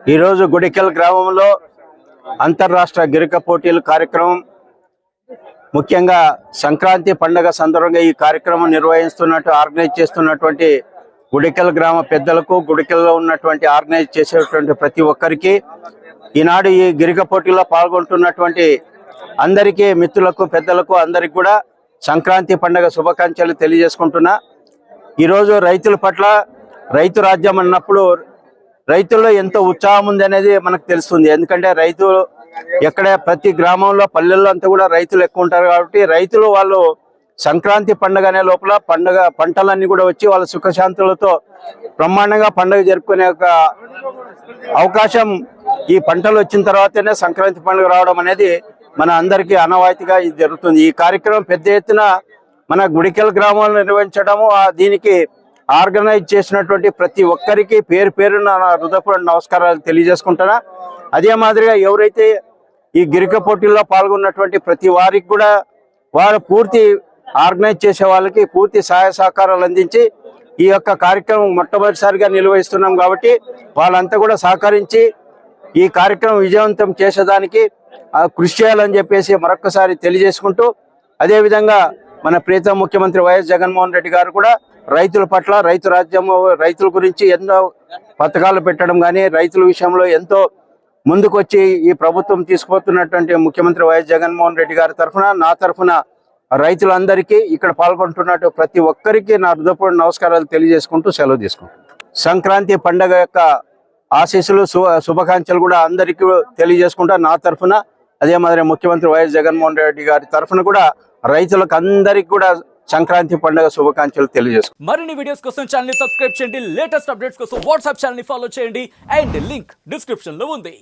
ఈరోజు గుడికెల్ గ్రామంలో అంతర్రాష్ట్ర గిరిక పోటీల కార్యక్రమం, ముఖ్యంగా సంక్రాంతి పండుగ సందర్భంగా ఈ కార్యక్రమం ఆర్గనైజ్ చేస్తున్నటువంటి గుడికెల్ గ్రామ పెద్దలకు, గుడికెల్లో ఉన్నటువంటి ఆర్గనైజ్ చేసేటువంటి ప్రతి ఒక్కరికి, ఈనాడు ఈ గిరిక పోటీల్లో పాల్గొంటున్నటువంటి అందరికీ, మిత్రులకు, పెద్దలకు అందరికి కూడా సంక్రాంతి పండుగ శుభాకాంక్షలు తెలియజేసుకుంటున్నా. ఈరోజు రైతుల పట్ల, రైతు రాజ్యం అన్నప్పుడు రైతుల్లో ఎంతో ఉత్సాహం ఉంది అనేది మనకు తెలుస్తుంది. ఎందుకంటే రైతులు ఎక్కడ, ప్రతి గ్రామంలో, పల్లెల్లో అంతా కూడా రైతులు ఎక్కువ ఉంటారు. కాబట్టి రైతులు వాళ్ళు సంక్రాంతి పండుగ అనే లోపల పంటలన్నీ కూడా వచ్చి వాళ్ళ సుఖశాంతులతో బ్రహ్మాండంగా పండుగ జరుపుకునే ఒక అవకాశం ఈ పంటలు వచ్చిన తర్వాతనే సంక్రాంతి పండుగ రావడం అనేది మన అందరికీ ఆనవాయితీగా ఇది జరుగుతుంది. ఈ కార్యక్రమం పెద్ద ఎత్తున మన గుడికెల్ గ్రామంలో నిర్వహించడము, దీనికి ఆర్గనైజ్ చేసినటువంటి ప్రతి ఒక్కరికి పేరు పేరున నా హృదయపూర్వక నమస్కారాలు తెలియజేసుకుంటున్నా. అదే మాదిరిగా ఎవరైతే ఈ గిరిక పోటీల్లో పాల్గొన్నటువంటి ప్రతి వారికి కూడా వారు పూర్తి ఆర్గనైజ్ చేసే వాళ్ళకి పూర్తి సహాయ సహకారాలు అందించి ఈ యొక్క కార్యక్రమం మొట్టమొదటిసారిగా నిర్వహిస్తున్నాం. కాబట్టి వాళ్ళంతా కూడా సహకరించి ఈ కార్యక్రమం విజయవంతం చేసేదానికి కృషి చేయాలని చెప్పేసి మరొకసారి తెలియజేసుకుంటూ, అదేవిధంగా మన ప్రీతం ముఖ్యమంత్రి వైఎస్ జగన్మోహన్ రెడ్డి గారు కూడా రైతుల పట్ల, రైతు రాజ్యం, రైతుల గురించి ఎన్నో పథకాలు పెట్టడం కానీ, రైతుల విషయంలో ఎంతో ముందుకొచ్చి ఈ ప్రభుత్వం తీసుకుపోతున్నటువంటి ముఖ్యమంత్రి వైఎస్ జగన్మోహన్ రెడ్డి గారి తరఫున, నా తరఫున రైతులందరికీ, ఇక్కడ పాల్గొంటున్నట్టు ప్రతి ఒక్కరికి నా హృదయపూర్వక నమస్కారాలు తెలియజేసుకుంటూ సెలవు తీసుకుంటాం. సంక్రాంతి పండుగ యొక్క ఆశీస్సులు, శుభాకాంక్షలు కూడా అందరికీ తెలియజేసుకుంటా నా తరఫున. అదే మాదిరి ముఖ్యమంత్రి వైఎస్ జగన్మోహన్ రెడ్డి గారి తరఫున కూడా రైతులకు అందరికి కూడా సంక్రాంతి పండుగ శుభాకాంక్షలు తెలియజేసుకుంటాం. మరిన్ని వీడియోస్ కోసం ఛానల్ ని సబ్స్క్రైబ్ చేయండి, లేటెస్ట్ అప్డేట్స్ కోసం వాట్సాప్ ఛానల్ ని ఫాలో చేయండి, అండ్ లింక్ డిస్క్రిప్షన్ లో ఉంది.